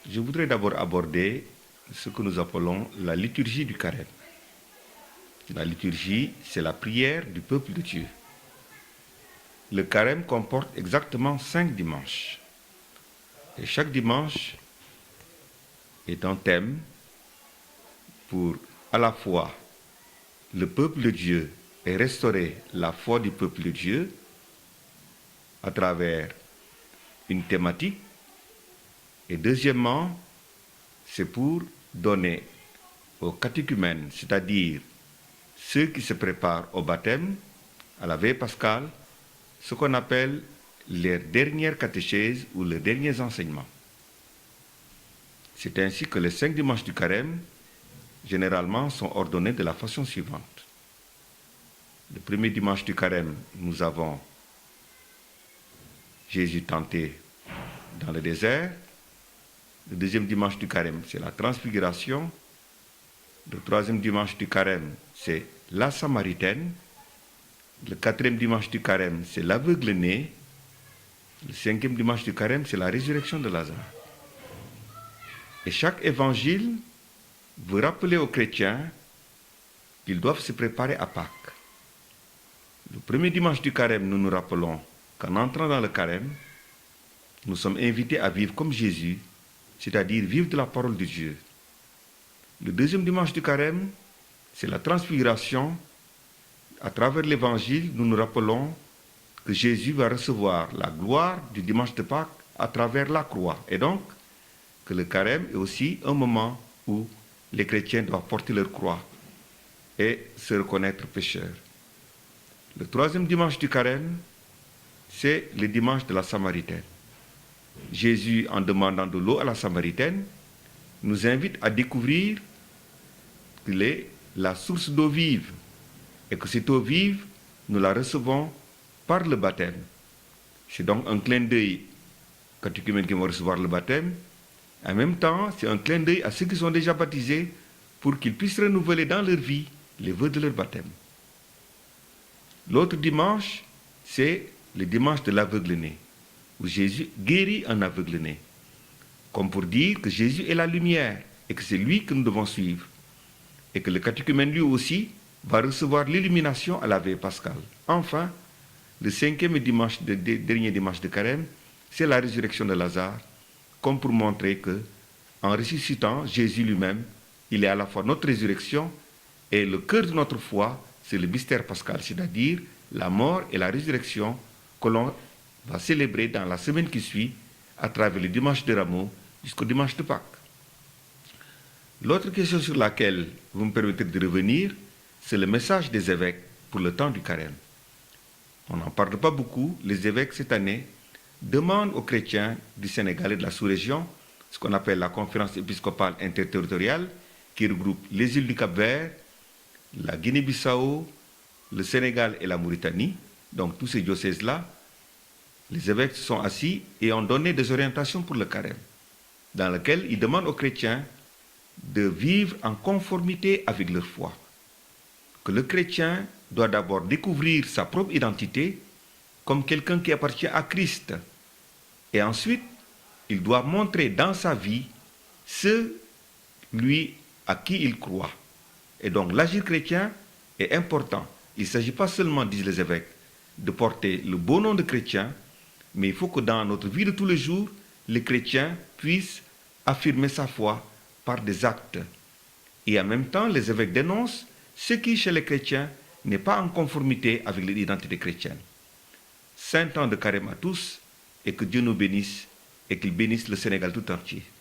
Je voudrais d'abord aborder ce que nous appelons la liturgie du carême. La liturgie, c'est la prière du peuple de Dieu. Le carême comporte exactement 5 dimanches. Et chaque dimanche est un thème pour à la fois le peuple de Dieu et restaurer la foi du peuple de Dieu à travers une thématique. Et deuxièmement, c'est pour donner aux catéchumènes, c'est-à-dire ceux qui se préparent au baptême, à la veille pascale, ce qu'on appelle les dernières catéchèses ou les derniers enseignements. C'est ainsi que les 5 dimanches du carême, généralement, sont ordonnés de la façon suivante. Le premier dimanche du carême, nous avons Jésus tenté dans le désert. Le deuxième dimanche du carême, c'est la transfiguration. Le troisième dimanche du carême, c'est la Samaritaine. Le quatrième dimanche du carême, c'est l'aveugle-né. Le cinquième dimanche du carême, c'est la résurrection de Lazare. Et chaque évangile veut rappeler aux chrétiens qu'ils doivent se préparer à Pâques. Le premier dimanche du carême, nous nous rappelons qu'en entrant dans le carême, nous sommes invités à vivre comme Jésus, c'est-à-dire vivre de la parole de Dieu. Le deuxième dimanche du carême, c'est la transfiguration. À travers l'évangile, nous nous rappelons que Jésus va recevoir la gloire du dimanche de Pâques à travers la croix. Et donc, que le carême est aussi un moment où les chrétiens doivent porter leur croix et se reconnaître pécheurs. Le troisième dimanche du carême, c'est le dimanche de la Samaritaine. Jésus, en demandant de l'eau à la Samaritaine, nous invite à découvrir qu'il est la source d'eau vive et que cette eau vive, nous la recevons par le baptême. C'est donc un clin d'œil catéchumènes qui vont recevoir le baptême. En même temps, c'est un clin d'œil à ceux qui sont déjà baptisés pour qu'ils puissent renouveler dans leur vie les vœux de leur baptême. L'autre dimanche, c'est le dimanche de l'aveugle-né, où Jésus guérit un aveugle-né, comme pour dire que Jésus est la lumière et que c'est lui que nous devons suivre, et que le catéchumène lui aussi va recevoir l'illumination à la veille pascale. Enfin, le cinquième dimanche, dernier dimanche de carême, c'est la résurrection de Lazare, comme pour montrer que, en ressuscitant, Jésus lui-même, il est à la fois notre résurrection et le cœur de notre foi, c'est le mystère pascal, c'est-à-dire la mort et la résurrection que l'on va célébrer dans la semaine qui suit à travers le dimanche de Rameaux jusqu'au dimanche de Pâques. L'autre question sur laquelle vous me permettez de revenir, c'est le message des évêques pour le temps du carême. On n'en parle pas beaucoup. Les évêques, cette année, demandent aux chrétiens du Sénégal et de la sous-région, ce qu'on appelle la conférence épiscopale interterritoriale, qui regroupe les îles du Cap-Vert, la Guinée-Bissau, le Sénégal et la Mauritanie, donc tous ces diocèses-là. Les évêques se sont assis et ont donné des orientations pour le carême, dans lesquelles ils demandent aux chrétiens de vivre en conformité avec leur foi. Que le chrétien doit d'abord découvrir sa propre identité comme quelqu'un qui appartient à Christ. Et ensuite, il doit montrer dans sa vie celui à qui il croit. Et donc l'agir chrétien est important. Il ne s'agit pas seulement, disent les évêques, de porter le beau nom de chrétien, mais il faut que dans notre vie de tous les jours, les chrétiens puissent affirmer sa foi par des actes. Et en même temps, les évêques dénoncent ce qui, chez les chrétiens, n'est pas en conformité avec l'identité chrétienne. Saint temps de carême à tous, et que Dieu nous bénisse, et qu'il bénisse le Sénégal tout entier.